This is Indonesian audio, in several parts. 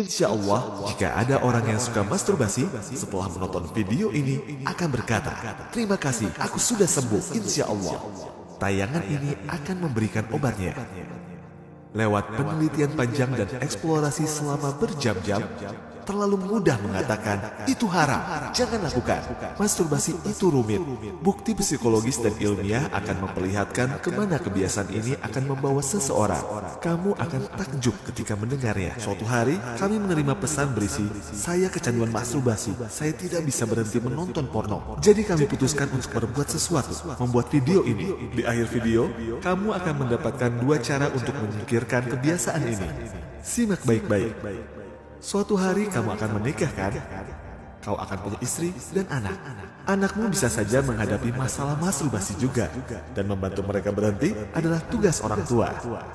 Insya Allah, jika ada orang yang suka masturbasi, setelah menonton video ini akan berkata, "Terima kasih, aku sudah sembuh, insya Allah." Tayangan ini akan memberikan obatnya. Lewat penelitian panjang dan eksplorasi selama berjam-jam, terlalu mudah mengatakan, itu haram, jangan lakukan. Masturbasi itu rumit. Bukti psikologis dan ilmiah akan memperlihatkan kemana kebiasaan ini akan membawa seseorang. Kamu akan takjub ketika mendengarnya. Suatu hari, kami menerima pesan berisi, "Saya kecanduan masturbasi, saya tidak bisa berhenti menonton porno." Jadi kami putuskan untuk berbuat sesuatu, membuat video ini. Di akhir video, kamu akan mendapatkan 2 cara untuk menyingkirkan kebiasaan ini. Simak baik-baik. Suatu hari kamu akan menikah, kan? Kau akan punya istri dan anak. Anakmu bisa saja menghadapi masalah masturbasi juga. Dan membantu mereka berhenti adalah tugas orang tua.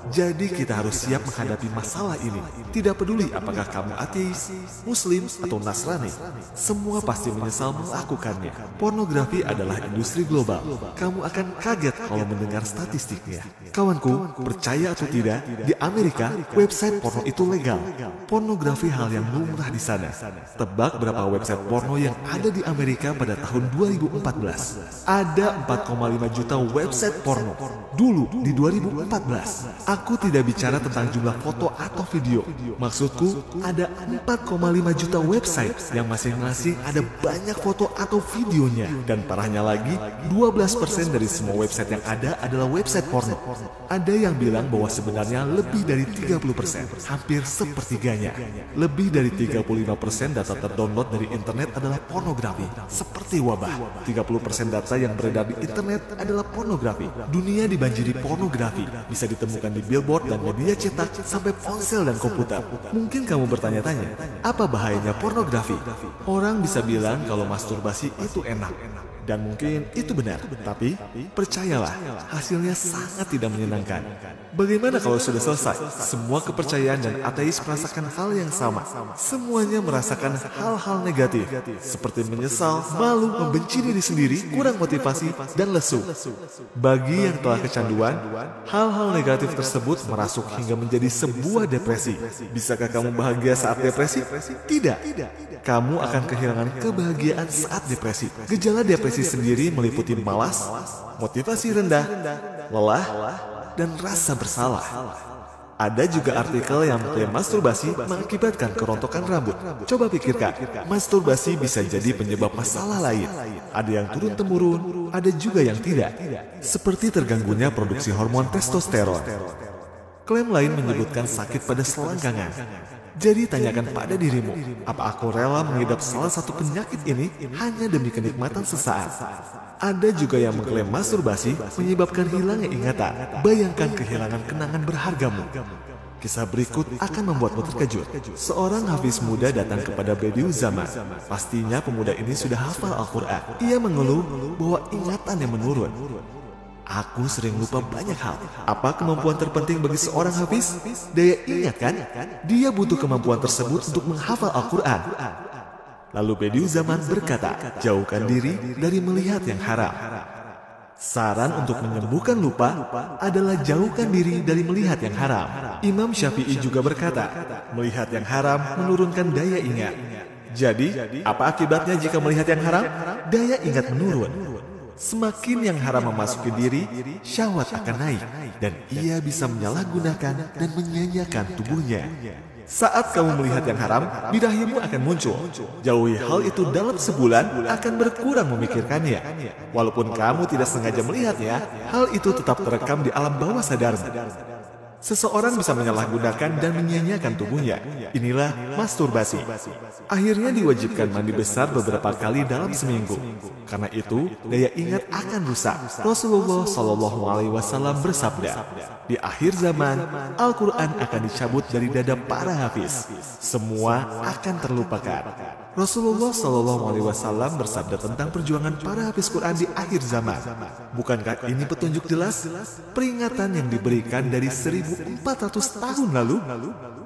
Jadi kita harus siap menghadapi masalah ini. Tidak peduli apakah kamu ateis, muslim, atau Nasrani. Semua pasti menyesal melakukannya. Pornografi adalah industri global. Kamu akan kaget kalau mendengar statistiknya. Kawanku, percaya atau tidak, di Amerika, website porno itu legal. Pornografi hal yang lumrah di sana. Tebak berapa website porno yang ada di Amerika pada tahun 2014? Ada 4,5 juta website porno. Dulu di 2014. Aku tidak bicara tentang jumlah foto atau video. Maksudku, ada 4,5 juta website yang masing-masing ada banyak foto atau videonya. Dan parahnya lagi, 12% dari semua website yang ada adalah website porno. Ada yang bilang bahwa sebenarnya lebih dari 30%, hampir sepertiganya. Lebih dari 35% data terdownload dari internet adalah pornografi. Seperti wabah, 30% data yang beredar di internet adalah pornografi. Dunia dibanjiri pornografi, bisa ditemukan di billboard dan media cetak sampai ponsel dan komputer. Mungkin kamu bertanya-tanya, apa bahayanya pornografi? Orang bisa bilang kalau masturbasi itu enak. Dan mungkin itu benar, tapi percayalah, hasilnya sangat tidak menyenangkan. Bagaimana kalau sudah selesai? Semua kepercayaan dan ateis merasakan hal yang sama. Semuanya merasakan hal-hal negatif, seperti menyesal, malu, membenci diri sendiri, kurang motivasi, dan lesu. Bagi yang telah kecanduan, hal-hal negatif tersebut merasuk hingga menjadi sebuah depresi. Bisakah kamu bahagia saat depresi? Tidak. Kamu akan kehilangan kebahagiaan saat depresi. Gejala depresi sendiri meliputi malas, motivasi rendah, lelah, dan rasa bersalah. Ada juga artikel yang mengklaim masturbasi mengakibatkan kerontokan rambut. Coba pikirkan, masturbasi bisa jadi penyebab masalah lain. Ada yang turun-temurun, ada juga yang tidak. Seperti terganggunya produksi hormon testosteron. Klaim lain menyebutkan sakit pada selangkangan. Jadi tanyakan pada dirimu, apa aku rela mengidap salah satu penyakit ini hanya demi kenikmatan sesaat? Ada juga yang mengklaim masturbasi menyebabkan hilangnya ingatan. Bayangkan kehilangan kenangan berhargamu. Kisah berikut akan membuatmu terkejut. Seorang hafiz muda datang kepada Bediu Zaman. Pastinya pemuda ini sudah hafal Al-Quran. Ia mengeluh bahwa ingatannya menurun. Aku sering lupa banyak hal. Apa kemampuan terpenting bagi seorang hafiz? Daya ingat, kan? Dia butuh kemampuan tersebut untuk menghafal Al-Quran. Lalu Bediu Zaman berkata, jauhkan diri dari melihat yang haram. Saran untuk menyembuhkan lupa adalah jauhkan diri dari melihat yang haram. Imam Syafi'i juga berkata, melihat yang haram menurunkan daya ingat. Jadi, apa akibatnya jika melihat yang haram? Daya ingat menurun. Semakin yang haram memasuki diri, syahwat akan naik, dan ia bisa menyalahgunakan dan menyanyiakan tubuhnya. Saat kamu melihat yang haram, birahimu akan muncul. Jauhi hal itu dalam sebulan, akan berkurang memikirkannya. Walaupun kamu tidak sengaja melihatnya, hal itu tetap terekam di alam bawah sadarmu. Seseorang bisa menyalahgunakan dan menyanyiakan tubuhnya. Inilah masturbasi. Akhirnya diwajibkan mandi besar beberapa kali dalam seminggu. Karena itu, daya ingat akan rusak. Rasulullah SAW bersabda, di akhir zaman, Al-Quran akan dicabut dari dada para hafiz. Semua akan terlupakan. Rasulullah SAW bersabda tentang perjuangan para hafiz Quran di akhir zaman. Bukankah ini petunjuk jelas? Peringatan yang diberikan dari 1400 tahun lalu?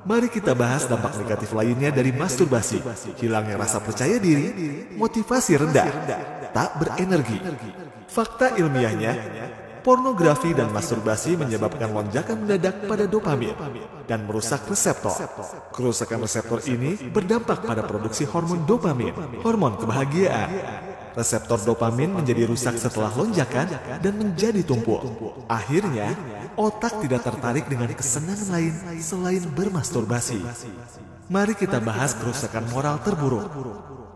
Mari kita bahas dampak negatif lainnya dari masturbasi. Hilangnya rasa percaya diri, motivasi rendah, tak berenergi. Fakta ilmiahnya, Pornografi dan masturbasi menyebabkan lonjakan mendadak pada dopamin dan merusak reseptor. Kerusakan reseptor ini berdampak pada produksi hormon dopamin, hormon kebahagiaan. Reseptor dopamin menjadi rusak setelah lonjakan dan menjadi tumpul. Akhirnya, otak tidak tertarik dengan kesenangan lain selain bermasturbasi. Mari kita bahas kerusakan moral terburuk.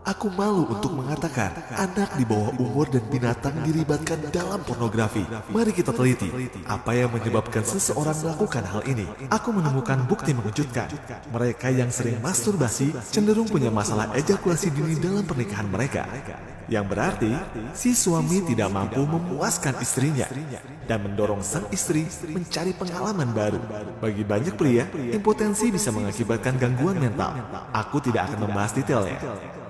Aku malu untuk mengatakan anak di bawah umur dan binatang dilibatkan dalam pornografi. Mari kita teliti apa yang menyebabkan seseorang melakukan hal ini. Aku menemukan bukti mengejutkan. Mereka yang sering masturbasi cenderung punya masalah ejakulasi dini dalam pernikahan mereka. Yang berarti si suami tidak mampu memuaskan istrinya dan mendorong sang istri mencari pengalaman baru. Bagi banyak pria, impotensi bisa mengakibatkan gangguan mental. Aku tidak akan membahas detailnya.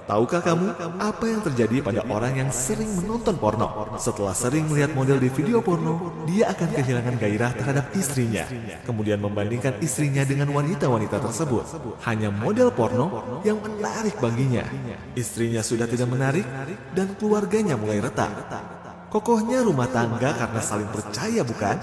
Tahukah kamu apa yang terjadi pada orang yang sering menonton porno? Setelah sering melihat model di video porno, dia akan kehilangan gairah terhadap istrinya. Kemudian membandingkan istrinya dengan wanita-wanita tersebut. Hanya model porno yang menarik baginya. Istrinya sudah tidak menarik dan keluarganya mulai retak. Kokohnya rumah tangga karena saling percaya, bukan?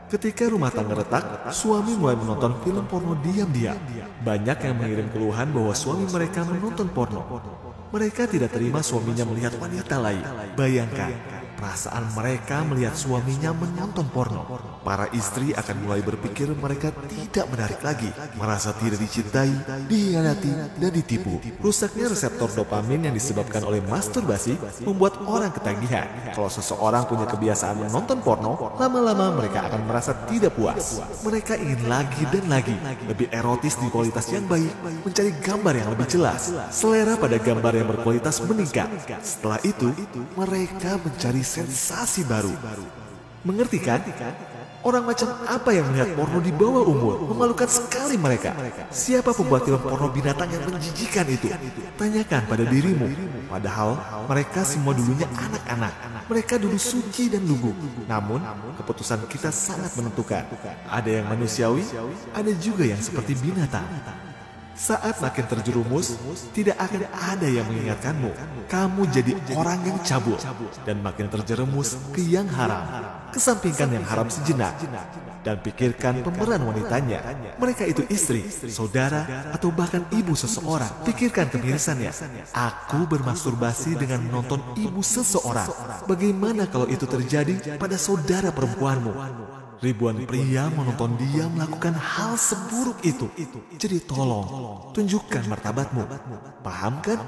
Ketika rumah tangga retak, suami mulai menonton film porno diam-diam. Banyak yang mengirim keluhan bahwa suami mereka menonton porno. Mereka tidak terima suaminya melihat wanita lain. Bayangkan, perasaan mereka melihat suaminya menonton porno. Para istri akan mulai berpikir mereka tidak menarik lagi, merasa tidak dicintai, dihianati, dan ditipu. Rusaknya reseptor dopamin yang disebabkan oleh masturbasi membuat orang ketagihan. Kalau seseorang punya kebiasaan menonton porno, lama-lama mereka akan merasa tidak puas. Mereka ingin lagi dan lagi, lebih erotis di kualitas yang baik, mencari gambar yang lebih jelas. Selera pada gambar yang berkualitas meningkat. Setelah itu, mereka mencari sensasi baru. Mengerti kan? Orang macam apa yang melihat porno di bawah umur? Memalukan sekali mereka. Siapa pembuat film porno binatang yang menjijikan itu? Tanyakan pada dirimu. Padahal mereka semua dulunya anak-anak. Mereka dulu suci dan lugu. Namun keputusan kita sangat menentukan. Ada yang manusiawi, ada juga yang seperti binatang. Saat makin terjerumus, tidak akan ada yang mengingatkanmu. Kamu jadi orang yang cabul dan makin terjerumus ke yang haram. Kesampingkan yang haram sejenak dan pikirkan pemeran wanitanya. Mereka itu istri, saudara, atau bahkan ibu seseorang. Pikirkan kemirisannya. Aku bermasturbasi dengan menonton ibu seseorang. Bagaimana kalau itu terjadi pada saudara perempuanmu? Ribuan pria menonton dia melakukan hal seburuk itu. Jadi tolong, tunjukkan martabatmu. Paham kan?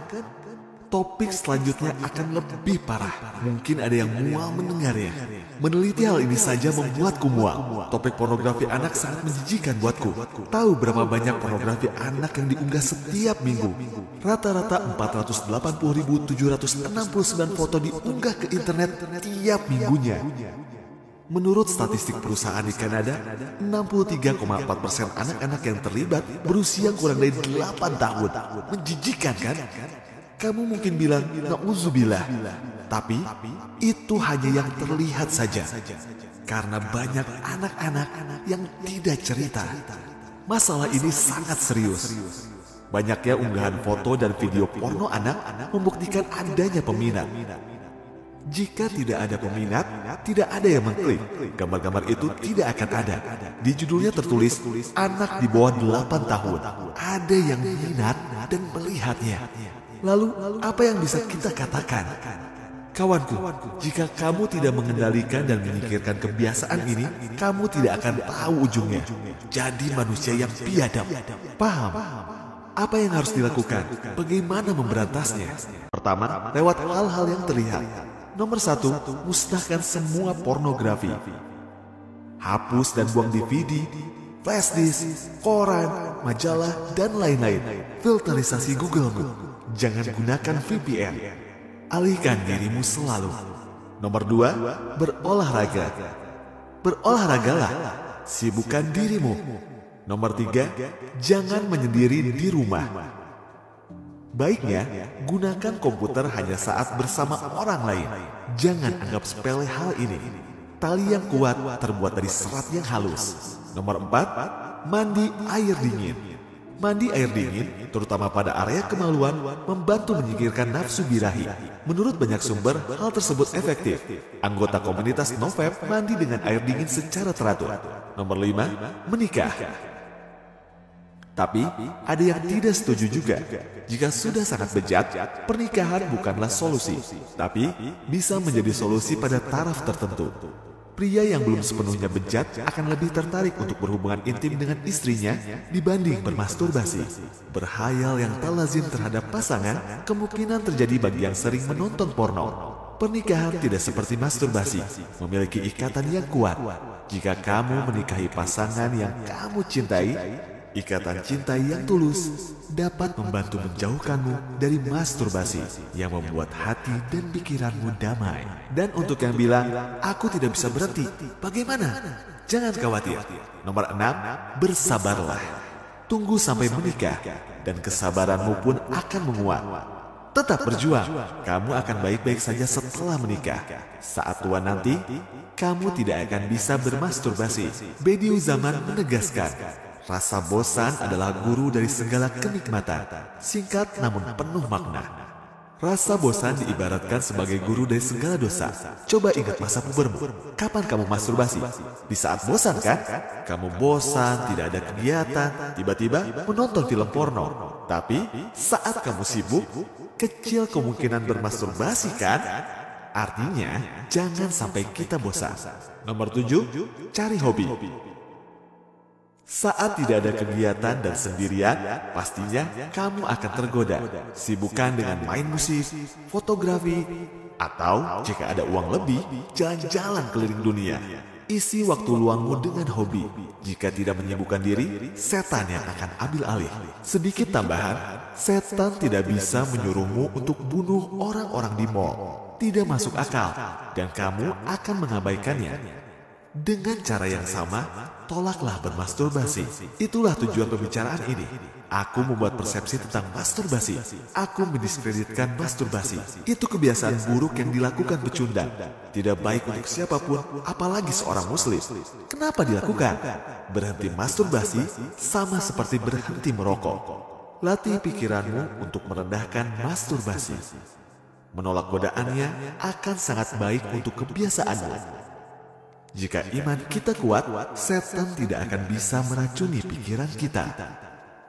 Topik selanjutnya akan lebih parah. Mungkin ada yang mual mendengarnya. Meneliti hal ini saja membuatku mual. Topik pornografi anak sangat menjijikan buatku. Tahu berapa banyak pornografi anak yang diunggah setiap minggu? Rata-rata 480.769 foto diunggah ke internet tiap minggunya. Menurut statistik perusahaan di Kanada, 63,4% anak-anak yang terlibat berusia kurang dari 8 tahun. Menjijikan kan? Kamu mungkin bilang, na'udzubillah. Tapi, itu hanya yang terlihat saja. Karena banyak anak-anak yang tidak cerita. Masalah ini sangat serius. Banyaknya unggahan foto dan video porno anak membuktikan adanya peminat. Jika tidak ada peminat, tidak ada yang mengklik. Gambar-gambar itu tidak akan ada. Di judulnya tertulis, anak di bawah 8 tahun. Ada yang minat dan melihatnya. Lalu, apa yang bisa kita katakan? Kawanku, jika kamu tidak mengendalikan dan memikirkan kebiasaan ini, kamu tidak akan tahu ujungnya. Jadi manusia yang biadab. Paham? Apa yang harus dilakukan? Bagaimana memberantasnya? Pertama, lewat hal-hal yang terlihat. Nomor 1, musnahkan semua pornografi. Hapus dan buang DVD, flash disk, koran, majalah, dan lain-lain. Filterisasi Google-mu. Jangan gunakan VPN. Alihkan dirimu selalu. Nomor 2, berolahraga. Berolahragalah, sibukkan dirimu. Nomor 3, jangan menyendiri di rumah. Baiknya, gunakan komputer hanya saat bersama orang lain. Jangan anggap sepele hal ini. Tali yang kuat terbuat dari serat yang halus. Nomor 4, mandi air dingin. Mandi air dingin, terutama pada area kemaluan, membantu menyingkirkan nafsu birahi. Menurut banyak sumber, hal tersebut efektif. Anggota komunitas Novep mandi dengan air dingin secara teratur. Nomor 5, menikah. Tapi, ada yang tidak setuju juga. Jika sudah sangat bejat, pernikahan bukanlah solusi, tapi bisa menjadi solusi pada taraf tertentu. Pria yang belum sepenuhnya bejat akan lebih tertarik untuk berhubungan intim dengan istrinya dibanding bermasturbasi. Berhayal yang tak lazim terhadap pasangan kemungkinan terjadi bagi yang sering menonton porno. Pernikahan tidak seperti masturbasi, memiliki ikatan yang kuat. Jika kamu menikahi pasangan yang kamu cintai, ikatan cinta yang tulus dapat membantu menjauhkanmu dari masturbasi yang membuat hati dan pikiranmu damai. Dan untuk yang bilang, aku tidak bisa berhenti, bagaimana? Jangan khawatir. Nomor 6, bersabarlah. Tunggu sampai menikah, dan kesabaranmu pun akan menguat. Tetap berjuang, kamu akan baik-baik saja setelah menikah. Saat tua nanti, kamu tidak akan bisa bermasturbasi. Bediüzzaman menegaskan, rasa bosan adalah guru dari segala kenikmatan. Singkat namun penuh makna. Rasa bosan diibaratkan sebagai guru dari segala dosa. Coba ingat masa pubermu. Kapan kamu masturbasi? Di saat bosan kan? Kamu bosan, tidak ada kegiatan, tiba-tiba menonton film porno. Tapi saat kamu sibuk, kecil kemungkinan bermasturbasi kan? Artinya, jangan sampai kita bosan. Nomor 7, cari hobi. Saat tidak ada kegiatan dan sendirian, pastinya kamu akan tergoda. Sibukkan dengan main musik, fotografi, atau jika ada uang lebih, jalan-jalan keliling dunia. Isi waktu luangmu dengan hobi. Jika tidak menyibukkan diri, setan yang akan ambil alih. Sedikit tambahan, setan tidak bisa menyuruhmu untuk bunuh orang-orang di mal. Tidak masuk akal, dan kamu akan mengabaikannya. Dengan cara yang sama, tolaklah bermasturbasi. Itulah tujuan pembicaraan ini. Aku membuat persepsi tentang masturbasi. Aku mendiskreditkan masturbasi. Itu kebiasaan buruk yang dilakukan pecundang. Tidak baik untuk siapapun, apalagi seorang muslim. Kenapa dilakukan? Berhenti masturbasi sama seperti berhenti merokok. Latih pikiranmu untuk merendahkan masturbasi. Menolak godaannya akan sangat baik untuk kebiasaanmu. Jika iman kita kuat, setan tidak akan bisa meracuni pikiran kita.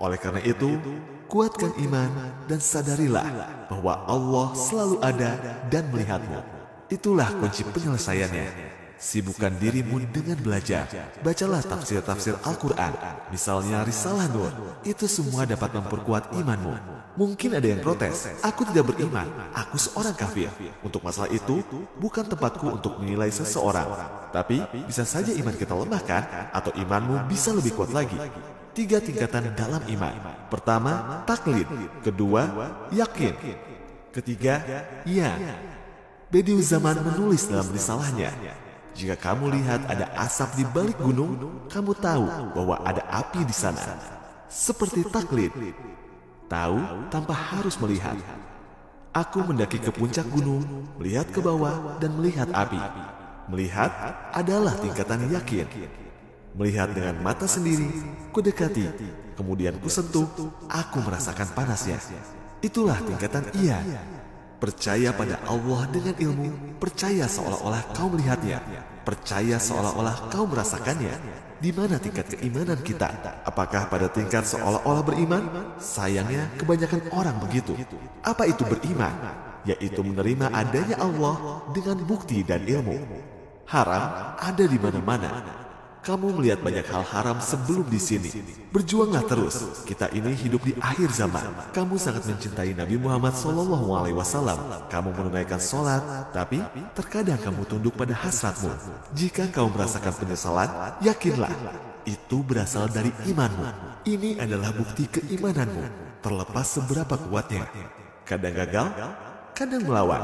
Oleh karena itu, kuatkan iman dan sadarilah bahwa Allah selalu ada dan melihatmu. Itulah kunci penyelesaiannya. Sibukkan dirimu dengan belajar. Bacalah tafsir-tafsir Al-Quran, misalnya Risalah Nur. Itu semua dapat memperkuat imanmu. Mungkin ada yang protes, aku tidak beriman, aku seorang kafir. Untuk masalah itu, bukan tempatku untuk menilai seseorang. Tapi, bisa saja iman kita lemah kan? Atau imanmu bisa lebih kuat lagi. 3 tingkatan dalam iman. Pertama, taklid. Kedua, yakin. Ketiga, iya. Bediüzzaman menulis dalam risalahnya, jika kamu lihat ada asap di balik gunung, kamu tahu bahwa ada api di sana. Seperti taklid. Tahu tanpa harus melihat. Aku mendaki ke puncak gunung, melihat ke bawah dan melihat api. Melihat adalah tingkatan yakin. Melihat dengan mata sendiri, kudekati, kemudian kusentuh, aku merasakan panasnya. Itulah tingkatan iya. Percaya pada Allah dengan ilmu, percaya seolah-olah kau melihatnya, percaya seolah-olah kau merasakannya. Di mana tingkat keimanan kita? Apakah pada tingkat seolah-olah beriman? Sayangnya kebanyakan orang begitu. Apa itu beriman? Yaitu menerima adanya Allah dengan bukti dan ilmu. Haram ada di mana-mana. Kamu melihat banyak hal haram sebelum di sini. Berjuanglah terus. Kita ini hidup di akhir zaman. Kamu sangat mencintai Nabi Muhammad SAW. Kamu menunaikan sholat, tapi terkadang kamu tunduk pada hasratmu. Jika kamu merasakan penyesalan, yakinlah itu berasal dari imanmu. Ini adalah bukti keimananmu, terlepas seberapa kuatnya. Kadang gagal, kadang melawan.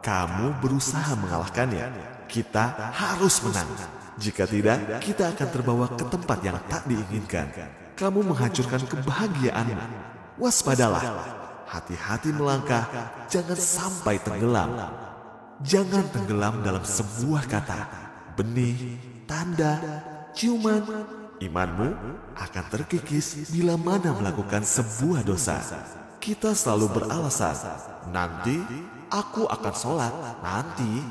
Kamu berusaha mengalahkannya. Kita harus menang. Jika tidak, kita akan terbawa ke tempat yang tak diinginkan. Kamu menghancurkan kebahagiaanmu. Waspadalah. Hati-hati melangkah, jangan sampai tenggelam. Jangan tenggelam dalam sebuah kata, benih, tanda, ciuman. Imanmu akan terkikis bila mana melakukan sebuah dosa. Kita selalu beralasan, nanti aku akan sholat, nanti.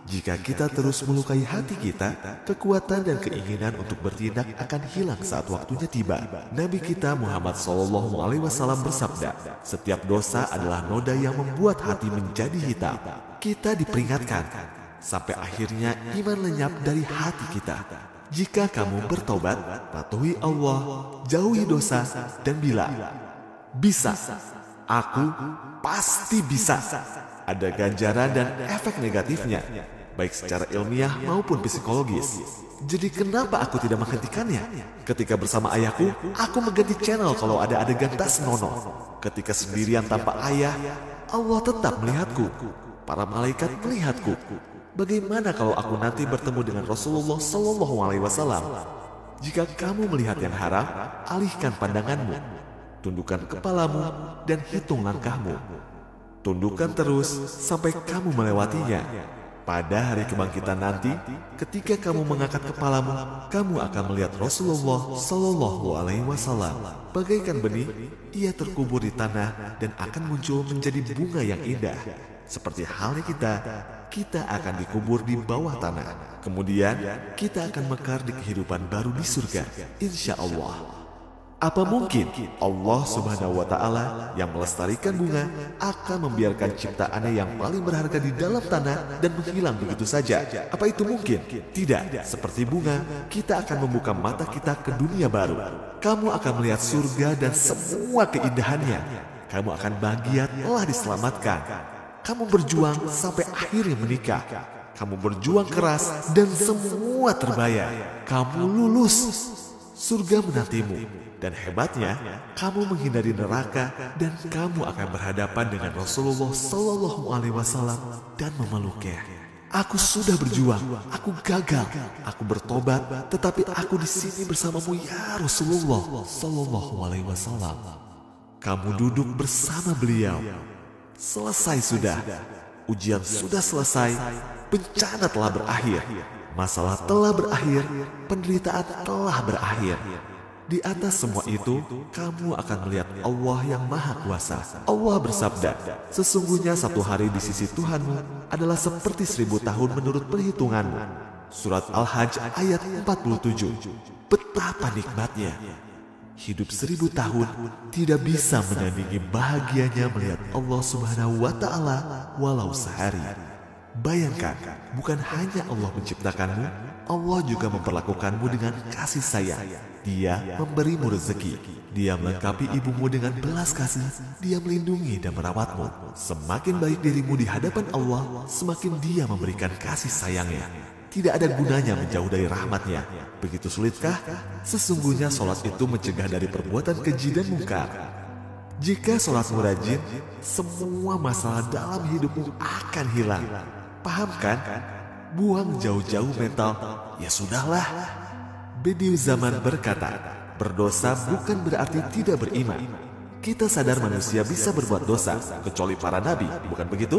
Jika kita terus melukai hati kita, kekuatan dan keinginan untuk bertindak akan hilang saat waktunya tiba. Nabi kita Muhammad SAW bersabda, setiap dosa adalah noda yang membuat hati menjadi hitam. Kita diperingatkan, sampai akhirnya iman lenyap dari hati kita. Jika kamu bertobat, patuhi Allah, jauhi dosa, dan bilang, bisa, aku pasti bisa. Ada ganjaran dan efek negatifnya, baik secara ilmiah maupun psikologis. Jadi kenapa aku tidak menghentikannya? Ketika bersama ayahku, aku mengganti channel kalau ada adegan tas nono. Ketika sendirian tanpa ayah, Allah tetap melihatku. Para malaikat melihatku. Bagaimana kalau aku nanti bertemu dengan Rasulullah SAW? Jika kamu melihat yang haram, alihkan pandanganmu, tundukkan kepalamu, dan hitung langkahmu. Tundukkan terus sampai kamu melewatinya. Pada hari kebangkitan nanti, ketika kamu mengangkat kepalamu, kamu akan melihat Rasulullah SAW. Bagaikan benih, ia terkubur di tanah dan akan muncul menjadi bunga yang indah. Seperti halnya kita akan dikubur di bawah tanah. Kemudian, kita akan mekar di kehidupan baru di surga, insya Allah. Apa mungkin Allah Subhanahu wa Ta'ala yang melestarikan bunga akan membiarkan ciptaannya yang paling berharga di dalam tanah dan menghilang begitu saja? Apa itu mungkin? Tidak. Seperti bunga, kita akan membuka mata kita ke dunia baru. Kamu akan melihat surga dan semua keindahannya. Kamu akan bahagia telah diselamatkan. Kamu berjuang sampai akhirnya menikah. Kamu berjuang keras dan semua terbayar. Kamu lulus. Surga menantimu. Dan hebatnya, kamu menghindari neraka dan kamu akan berhadapan dengan Rasulullah SAW dan memeluknya. Aku sudah berjuang, aku gagal, aku bertobat, tetapi aku di sini bersamamu ya Rasulullah SAW. Kamu duduk bersama beliau. Selesai sudah, ujian sudah selesai, bencana telah berakhir, masalah telah berakhir, penderitaan telah berakhir. Di atas semua itu, kamu akan melihat Allah yang Maha Kuasa. Allah bersabda, sesungguhnya satu hari di sisi Tuhanmu adalah seperti 1000 tahun menurut perhitunganmu. Surat Al-Hajj ayat 47. Betapa nikmatnya. Hidup 1000 tahun tidak bisa menandingi bahagianya melihat Allah Subhanahu wa Ta'ala walau sehari. Bayangkan, bukan hanya Allah menciptakanmu, Allah juga memperlakukanmu dengan kasih sayang. Dia memberimu rezeki, Dia melengkapi ibumu dengan belas kasih, Dia melindungi dan merawatmu. Semakin baik dirimu di hadapan Allah, semakin Dia memberikan kasih sayangnya. Tidak ada gunanya menjauh dari rahmatnya. Begitu sulitkah? Sesungguhnya sholat itu mencegah dari perbuatan keji dan mungkar. Jika sholatmu rajin, semua masalah dalam hidupmu akan hilang. Paham kan? Buang jauh-jauh mental, ya sudahlah. Bediu Zaman berkata, berdosa bukan berarti tidak beriman. Kita sadar manusia bisa berbuat dosa, kecuali para nabi, bukan begitu?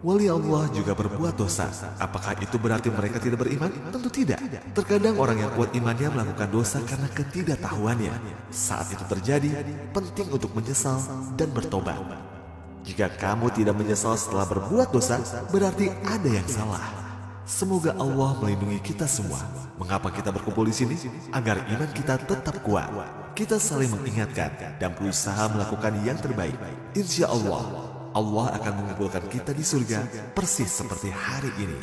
Wali Allah juga berbuat dosa. Apakah itu berarti mereka tidak beriman? Tentu tidak. Terkadang orang yang kuat imannya melakukan dosa karena ketidaktahuannya. Saat itu terjadi, penting untuk menyesal dan bertobat. Jika kamu tidak menyesal setelah berbuat dosa, berarti ada yang salah. Semoga Allah melindungi kita semua. Mengapa kita berkumpul di sini? Agar iman kita tetap kuat. Kita saling mengingatkan dan berusaha melakukan yang terbaik. Insya Allah, Allah akan mengumpulkan kita di surga persis seperti hari ini.